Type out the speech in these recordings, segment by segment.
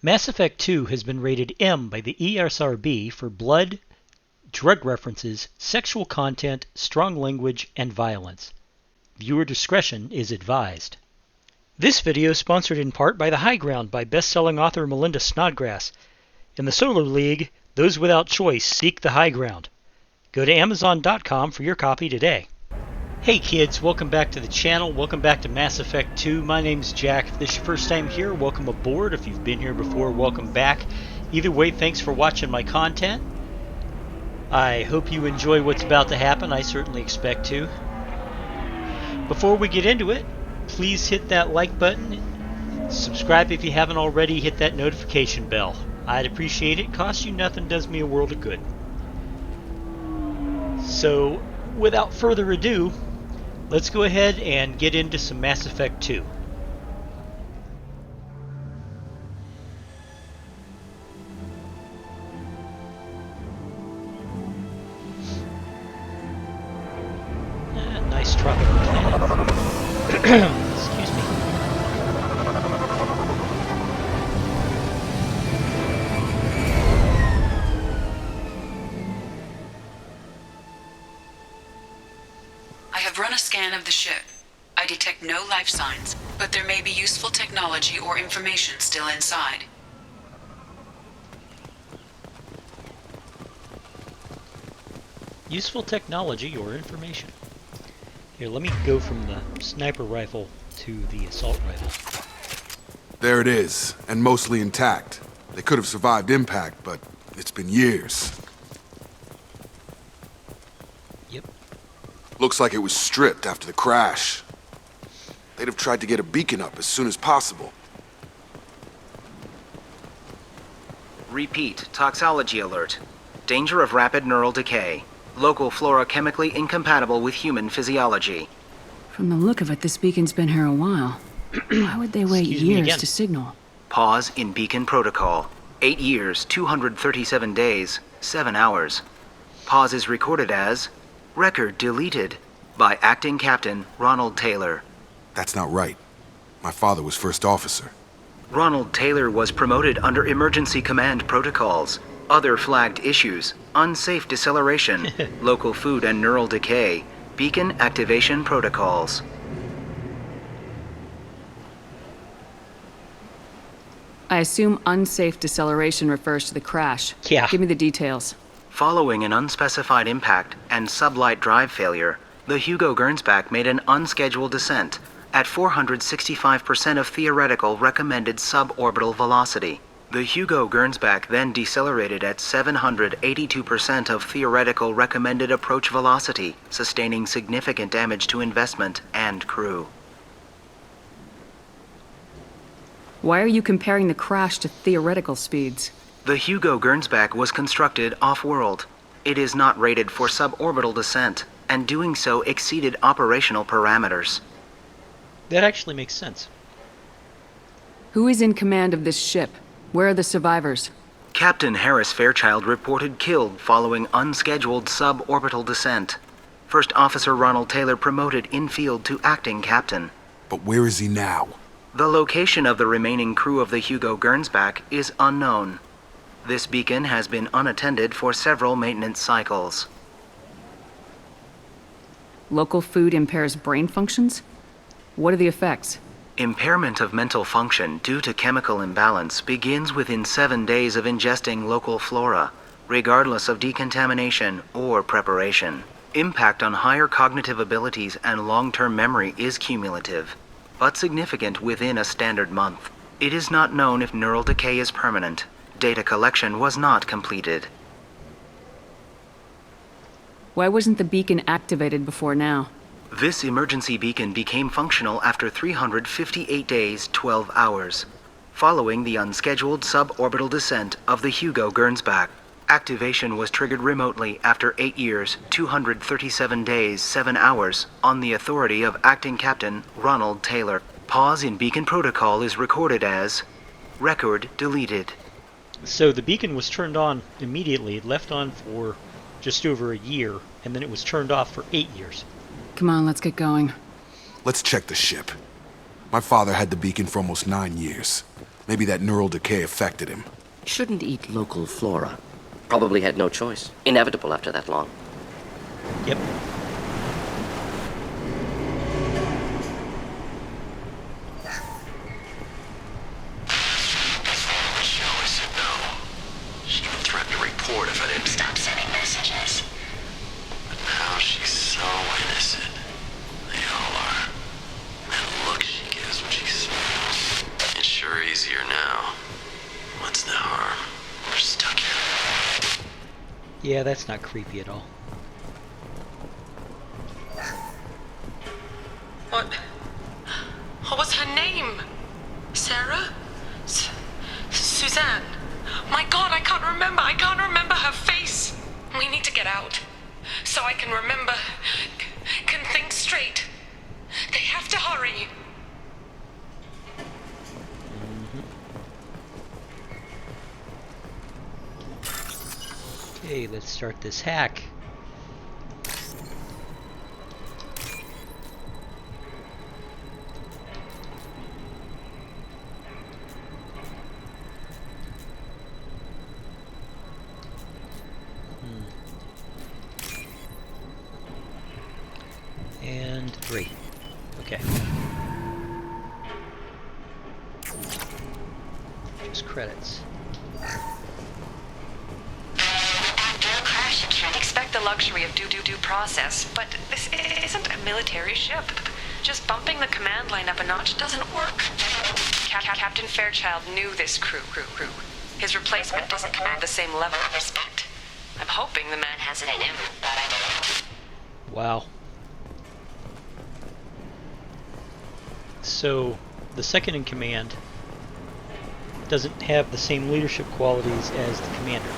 Mass Effect 2 has been rated M by the ESRB for blood, drug references, sexual content, strong language, and violence. Viewer discretion is advised. This video is sponsored in part by The High Ground by best-selling author Melinda Snodgrass. In the Solar League, those without choice seek the high ground. Go to Amazon.com for your copy today. Hey kids, welcome back to the channel. Welcome back to Mass Effect 2. My name's Jack. If this is your first time here, welcome aboard. If you've been here before, welcome back. Either way, thanks for watching my content. I hope you enjoy what's about to happen. I certainly expect to. Before we get into it, please hit that like button. Subscribe if you haven't already. Hit that notification bell. I'd appreciate it. Costs you nothing, does me a world of good. So, without further ado, let's go ahead and get into some Mass Effect 2. Nice tropical planet. Excuse me. I have run a scan of the ship. I detect no life signs, but there may be useful technology or information still inside. Useful technology or information. Here, let me go from the sniper rifle to the assault rifle. There it is, and mostly intact. They could have survived impact, but it's been years. Yep. Looks like it was stripped after the crash. They'd have tried to get a beacon up as soon as possible. Repeat, toxology alert. Danger of rapid neural decay. Local flora chemically incompatible with human physiology. From the look of it, this beacon's been here a while. Why would they wait years to signal? Pause in beacon protocol. 8 years, 237 days, 7 hours. Pause is recorded as record deleted by Acting Captain Ronald Taylor. That's not right. My father was first officer. Ronald Taylor was promoted under emergency command protocols. Other flagged issues: unsafe deceleration, local food and neural decay, beacon activation protocols. I assume unsafe deceleration refers to the crash. Yeah. Give me the details. Following an unspecified impact and sublight drive failure, the Hugo Gernsback made an unscheduled descent at 465% of theoretical recommended suborbital velocity. The Hugo Gernsback then decelerated at 782% of theoretical recommended approach velocity, sustaining significant damage to investment and crew. Why are you comparing the crash to theoretical speeds? The Hugo Gernsback was constructed off-world. It is not rated for suborbital descent, and doing so exceeded operational parameters. That actually makes sense. Who is in command of this ship? Where are the survivors? Captain Harris Fairchild reported killed following unscheduled suborbital descent. First Officer Ronald Taylor promoted in-field to acting captain. But where is he now? The location of the remaining crew of the Hugo Gernsback is unknown. This beacon has been unattended for several maintenance cycles. Local food impairs brain functions? What are the effects? Impairment of mental function due to chemical imbalance begins within 7 days of ingesting local flora, regardless of decontamination or preparation. Impact on higher cognitive abilities and long-term memory is cumulative, but significant within a standard month. It is not known if neural decay is permanent. Data collection was not completed. Why wasn't the beacon activated before now? This emergency beacon became functional after 358 days, 12 hours, following the unscheduled suborbital descent of the Hugo Gernsback. Activation was triggered remotely after 8 years, 237 days, 7 hours, on the authority of Acting Captain Ronald Taylor. Pause in beacon protocol is recorded as record deleted. So the beacon was turned on immediately. It left on for just over a year, and then it was turned off for 8 years. Come on, let's get going. Let's check the ship. My father had the beacon for almost 9 years. Maybe that neural decay affected him. Shouldn't eat local flora. Probably had no choice. Inevitable after that long. Yep. Yeah, that's not creepy at all. What? What was her name? Sarah? Suzanne? My God, I can't remember. I can't remember her face. We need to get out. So I can remember. Can think straight. They have to hurry. Okay, let's start this hack. And 3. Okay. Just credits. Expect the luxury of due process, but this isn't a military ship. Just bumping the command line up a notch doesn't work. Captain Fairchild knew this crew. His replacement doesn't command the same level of respect. I'm hoping the man has it in him, but I don't. Wow. So, the second in command doesn't have the same leadership qualities as the commander.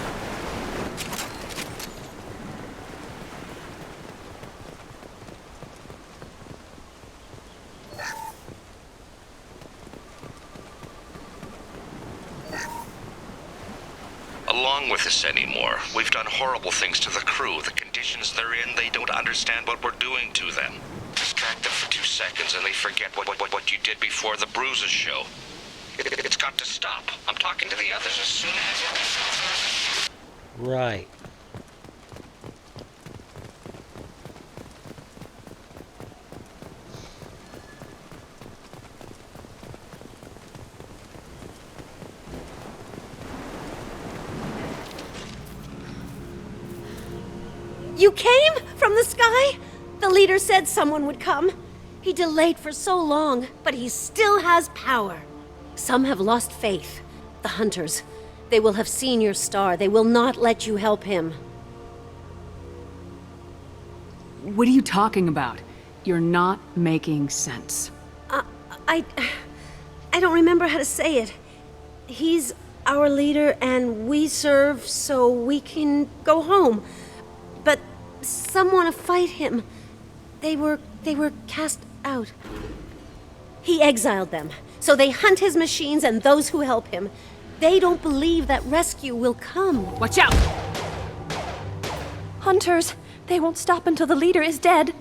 Along with us anymore. We've done horrible things to the crew. The conditions they're in, they don't understand what we're doing to them. Distract them for 2 seconds and they forget what you did before the bruises show. It's got to stop. I'm talking to the others as soon as... Right. You came from the sky? The leader said someone would come. He delayed for so long, but he still has power. Some have lost faith. The hunters. They will have seen your star. They will not let you help him. What are you talking about? You're not making sense. I don't remember how to say it. He's our leader and we serve so we can go home. But some want to fight him. They were cast out. He exiled them, so they hunt his machines and those who help him. They don't believe that rescue will come. Watch out! Hunters, they won't stop until the leader is dead.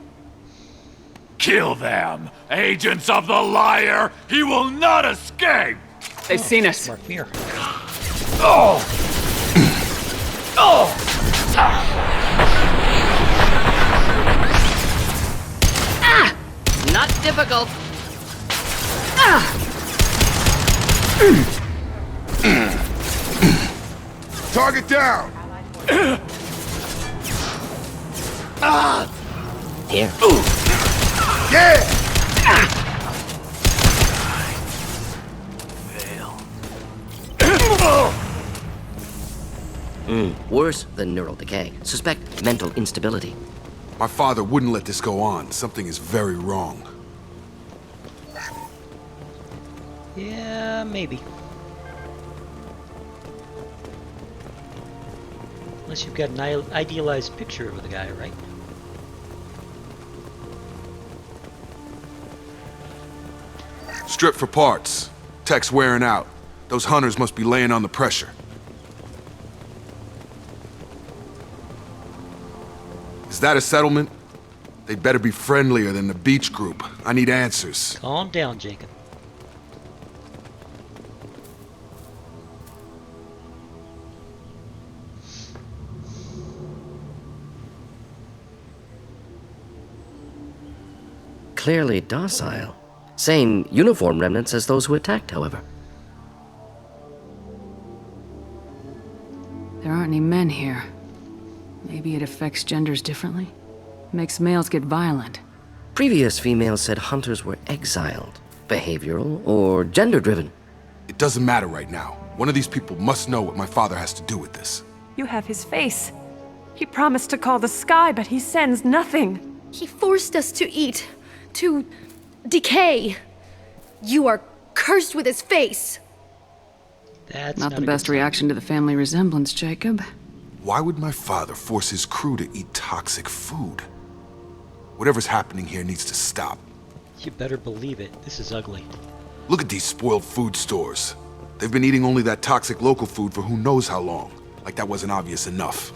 Kill them! Agents of the liar! He will not escape! They've seen us. Mark Mir. Oh! Oh! Not difficult. Target down! Here. Yeah! Worse than neural decay. Suspect mental instability. My father wouldn't let this go on. Something is very wrong. Yeah, maybe. Unless you've got an idealized picture of the guy, right? Strip for parts. Tech's wearing out. Those hunters must be laying on the pressure. Is that a settlement? They'd better be friendlier than the beach group. I need answers. Calm down, Jacob. clearly docile. Same uniform remnants as those who attacked, however. There aren't any men here. Maybe it affects genders differently? Makes males get violent. Previous females said hunters were exiled, behavioral, or gender-driven. It doesn't matter right now. One of these people must know what my father has to do with this. You have his face. He promised to call the sky, but he sends nothing. He forced us to eat, to decay. You are cursed with his face. That's not the best reaction to the family resemblance, Jacob. Why would my father force his crew to eat toxic food? Whatever's happening here needs to stop. You better believe it. This is ugly. Look at these spoiled food stores. They've been eating only that toxic local food for who knows how long. Like that wasn't obvious enough.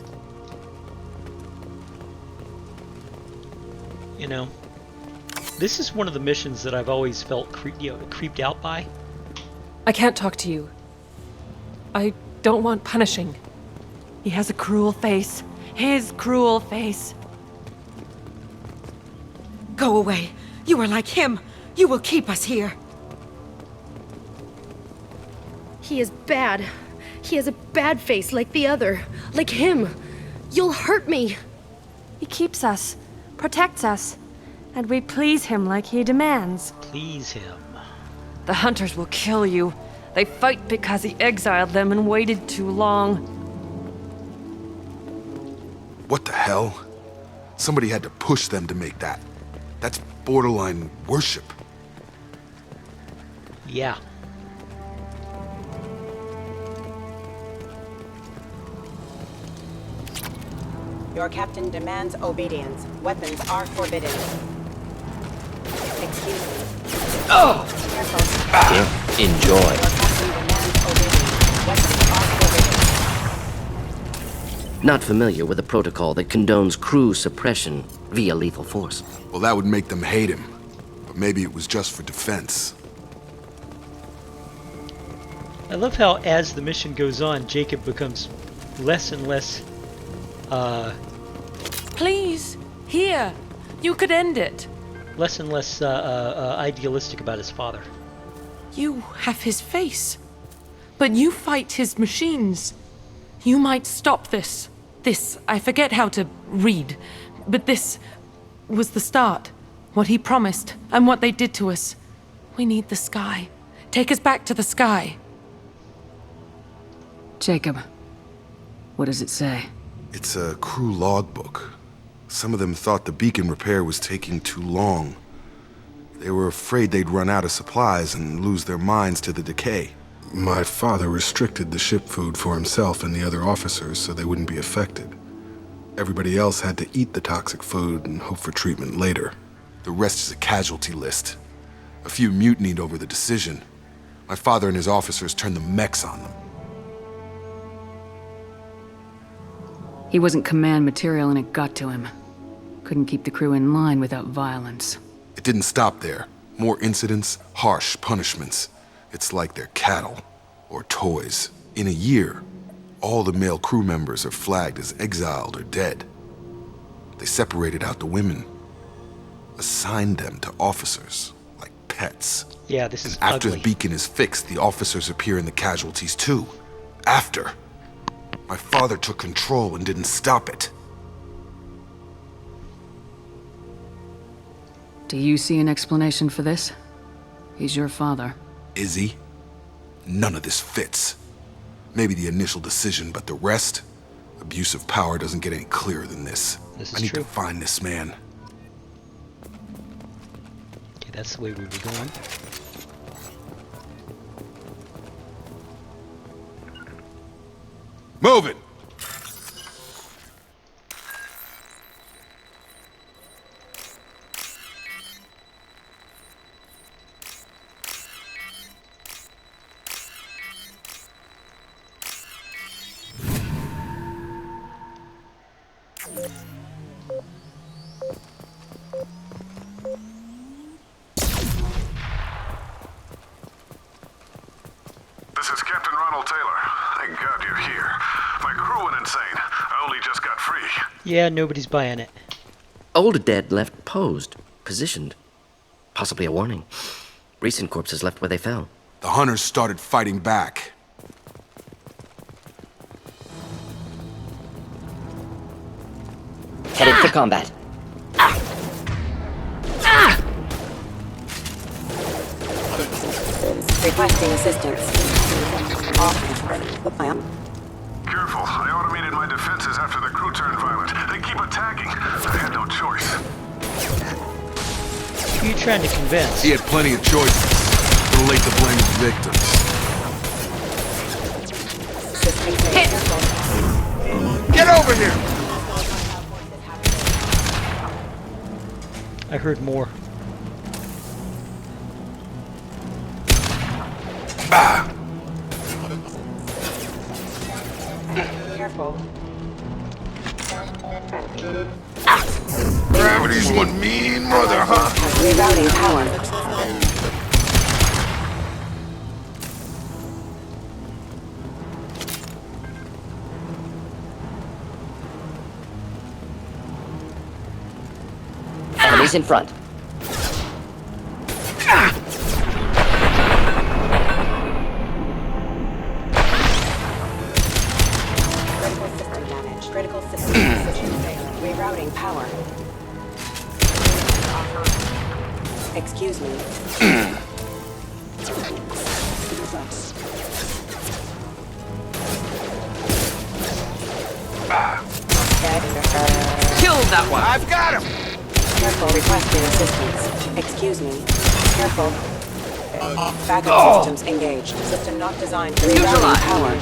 You know, this is one of the missions that I've always felt creeped out by. I can't talk to you. I don't want punishing. He has a cruel face. His cruel face. Go away. You are like him. You will keep us here. He is bad. He has a bad face like the other. Like him. You'll hurt me. He keeps us, protects us, and we please him like he demands. Please him. The hunters will kill you. They fight because he exiled them and waited too long. What the hell? Somebody had to push them to make that. That's borderline worship. Yeah. Your captain demands obedience. Weapons are forbidden. Excuse me. Oh! Enjoy. Your captain demands obedience. Weapons are forbidden. Not familiar with a protocol that condones crew suppression via lethal force. Well, that would make them hate him. But maybe it was just for defense. I love how as the mission goes on, Jacob becomes less and less, Please, here. You could end it. less and less idealistic about his father. You have his face. But you fight his machines. You might stop this. This, I forget how to read. But this was the start. What he promised, and what they did to us. We need the sky. Take us back to the sky. Jacob, what does it say? It's a crew logbook. Some of them thought the beacon repair was taking too long. They were afraid they'd run out of supplies and lose their minds to the decay. My father restricted the ship food for himself and the other officers so they wouldn't be affected. Everybody else had to eat the toxic food and hope for treatment later. The rest is a casualty list. A few mutinied over the decision. My father and his officers turned the mechs on them. He wasn't command material and it got to him. Couldn't keep the crew in line without violence. It didn't stop there. More incidents, harsh punishments. It's like they're cattle or toys. In a year, all the male crew members are flagged as exiled or dead. They separated out the women, assigned them to officers like pets. Yeah, this is After ugly. the beacon is fixed, the officers appear in the casualties too. After. My father took control and didn't stop it. Do you see an explanation for this? He's your father. Is he? None of this fits. Maybe the initial decision, but the rest? Abuse of power doesn't get any clearer than this. This I is need true. to find this man. Okay, that's the way we were going. Move it! This is Captain Ronald Taylor. Thank God you're here. My crew went insane. I only just got free. Yeah, nobody's buying it. Old Dead left posed, positioned. Possibly a warning. Recent corpses left where they fell. The hunters started fighting back. Headed for combat. Requesting assistance. Off the plan. Careful, I automated my defenses after the crew turned violent. They keep attacking. I had no choice. Who are you trying to convince? He had plenty of choices. Too late to blame his victims. Get over here! I heard more. Careful. Gravity's one mean mother, huh? Rerouting power. Enemies in front. Critical system position failing. Rerouting power. Excuse me. Kill that one! I've got him! Careful, requesting assistance. Excuse me. Careful. Backup systems engaged. System not designed for rerouting power.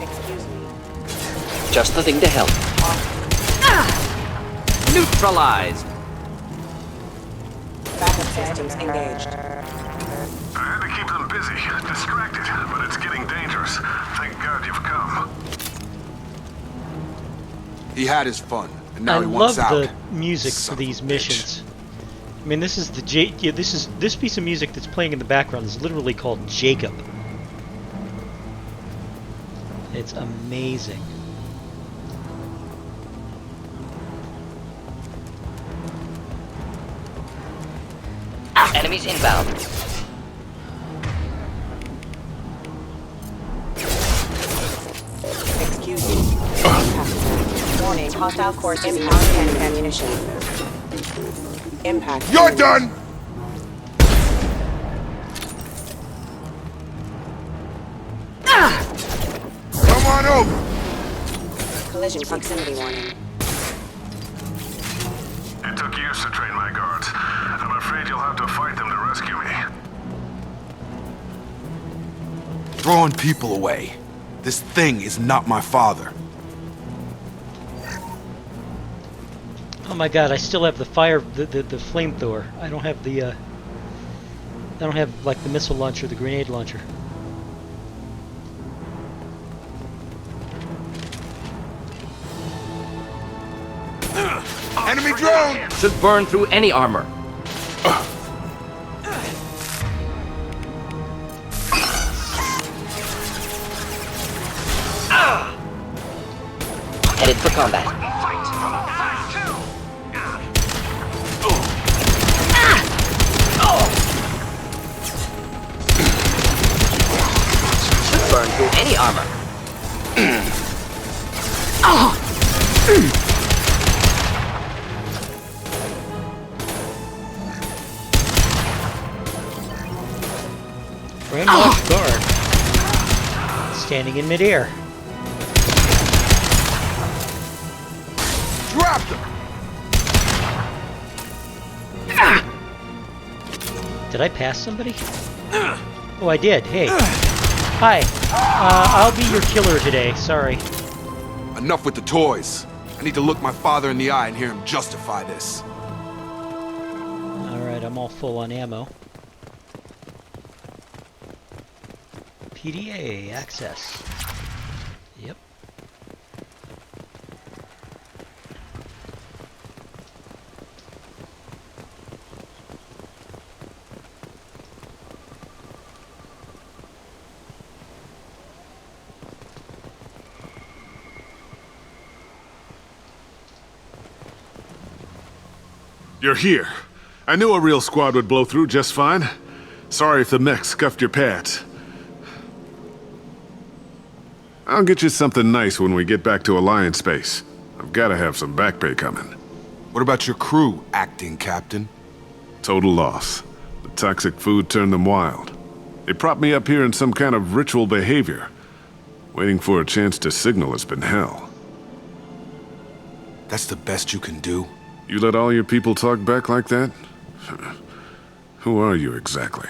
Excuse me. Just the thing to help. Neutralized! Backup systems engaged. I had to keep them busy, distracted, but it's getting dangerous. Thank God you've come. He had his fun, and now I he wants out. love the music for these missions. I mean, this is the this piece of music that's playing in the background is literally called Jacob. It's amazing. Enemies inbound. Excuse me. Warning, hostile course impact and ammunition. Impact. You're done! Come on over! Collision proximity warning. It took years to train my guards. I'm afraid you'll have to fight them to rescue me. Throwing people away. This thing is not my father. Oh my God! I still have the flamethrower. I don't have the I don't have like the missile launcher, the grenade launcher. Enemy drone! Should burn through any armor. Headed for combat. Should burn through any armor. Brainwashed guard. Standing in midair. Drop them! Did I pass somebody? Oh, I did. Hey. Hi. I'll be your killer today. Sorry. Enough with the toys. I need to look my father in the eye and hear him justify this. Alright, I'm all full on ammo. PDA access. Yep. You're here. I knew a real squad would blow through just fine. Sorry if the mech scuffed your pads. I'll get you something nice when we get back to Alliance space. I've gotta have some back pay coming. What about your crew, acting captain? Total loss. The toxic food turned them wild. They propped me up here in some kind of ritual behavior. Waiting for a chance to signal has been hell. That's the best you can do? You let all your people talk back like that? Who are you exactly?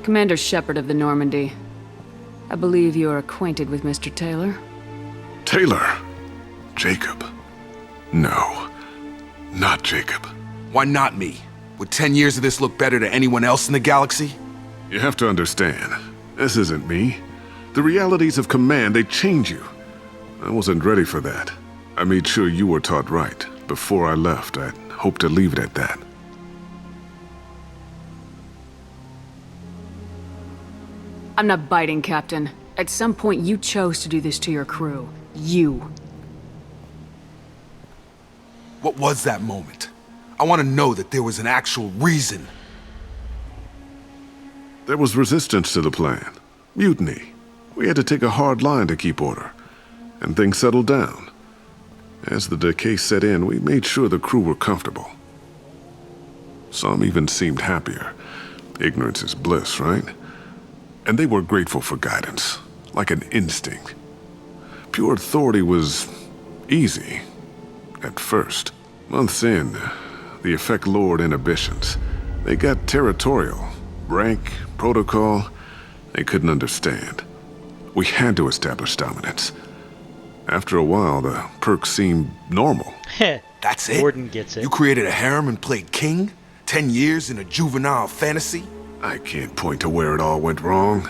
Commander Shepard of the Normandy. I believe you are acquainted with Mr. Taylor. Taylor? Jacob? No, not Jacob. Why not me? Would 10 years of this look better to anyone else in the galaxy? You have to understand, this isn't me. The realities of command, they change you. I wasn't ready for that. I made sure you were taught right. Before I left, I hoped to leave it at that. I'm not biting, Captain. At some point, you chose to do this to your crew. You. What was that moment? I want to know that there was an actual reason. There was resistance to the plan. Mutiny. We had to take a hard line to keep order. And things settled down. As the decay set in, we made sure the crew were comfortable. Some even seemed happier. Ignorance is bliss, right? And they were grateful for guidance, like an instinct. Pure authority was easy, at first. Months in, the effect lowered inhibitions. They got territorial. Rank, protocol, they couldn't understand. We had to establish dominance. After a while, the perks seemed normal. That's it? Gordon gets it. You created a harem and played king? 10 years in a juvenile fantasy? I can't point to where it all went wrong.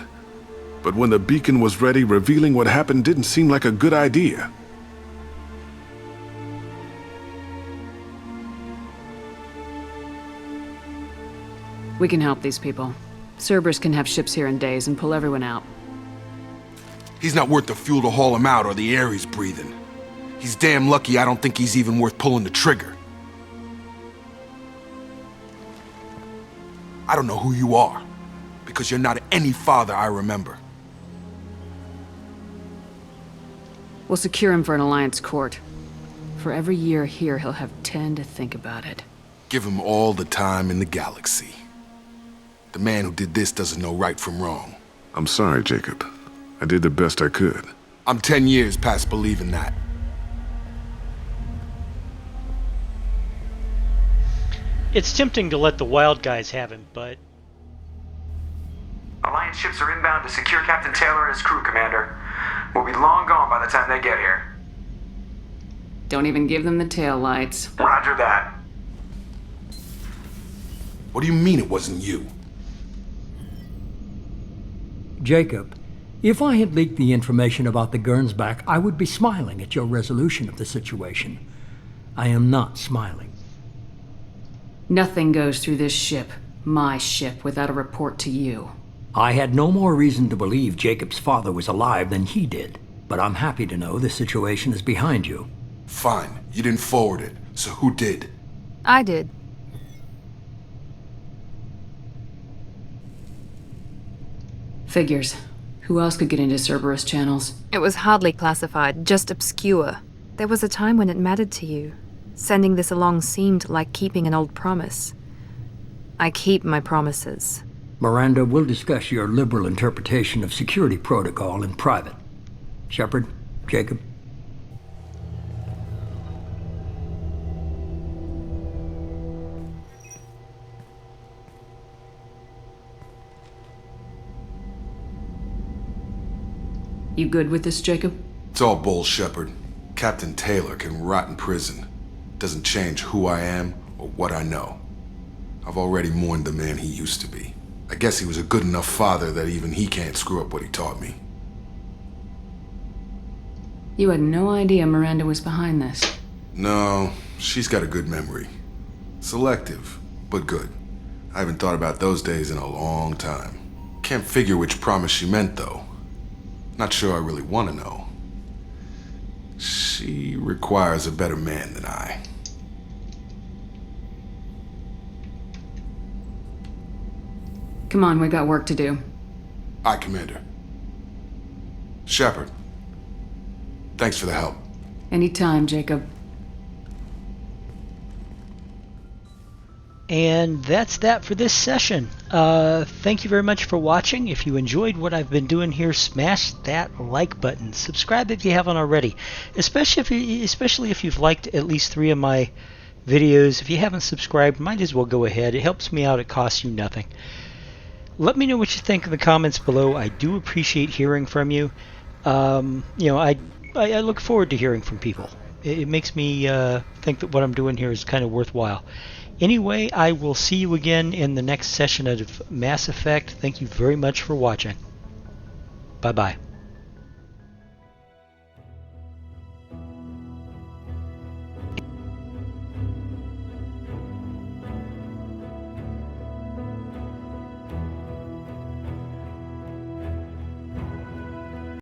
But when the beacon was ready, revealing what happened didn't seem like a good idea. We can help these people. Cerberus can have ships here in days and pull everyone out. He's not worth the fuel to haul him out or the air he's breathing. He's damn lucky I don't think he's even worth pulling the trigger. I don't know who you are, because you're not any father I remember. We'll secure him for an Alliance court. For every year here, he'll have 10 to think about it. Give him all the time in the galaxy. The man who did this doesn't know right from wrong. I'm sorry, Jacob. I did the best I could. I'm 10 years past believing that. It's tempting to let the wild guys have him, but... Alliance ships are inbound to secure Captain Taylor and his crew, Commander. We'll be long gone by the time they get here. Don't even give them the tail lights. Roger that. What do you mean it wasn't you? Jacob, if I had leaked the information about the Gernsback, I would be smiling at your resolution of the situation. I am not smiling. Nothing goes through this ship, my ship, without a report to you. I had no more reason to believe Jacob's father was alive than he did, but I'm happy to know the situation is behind you. Fine, you didn't forward it, so who did? I did. Figures. Who else could get into Cerberus channels? It was hardly classified, just obscure. There was a time when it mattered to you. Sending this along seemed like keeping an old promise. I keep my promises. Miranda, we'll discuss your liberal interpretation of security protocol in private. Shepard, Jacob. You good with this, Jacob? It's all bull, Shepard. Captain Taylor can rot in prison. Doesn't change who I am or what I know. I've already mourned the man he used to be. I guess he was a good enough father that even he can't screw up what he taught me. You had no idea Miranda was behind this. No, she's got a good memory. Selective, but good. I haven't thought about those days in a long time. Can't figure which promise she meant, though. Not sure I really want to know. She requires a better man than I. Come on, we got work to do. Aye, Commander. Shepard, thanks for the help. Anytime, Jacob. And that's that for this session. Thank you very much for watching. If you enjoyed what I've been doing here, smash that like button. Subscribe if you haven't already, especially if you've liked at least 3 of my videos. If you haven't subscribed, might as well go ahead. It helps me out. It costs you nothing. Let me know what you think in the comments below. I do appreciate hearing from you. I look forward to hearing from people. It makes me think that what I'm doing here is kind of worthwhile. Anyway, I will see you again in the next session of Mass Effect. Thank you very much for watching. Bye-bye.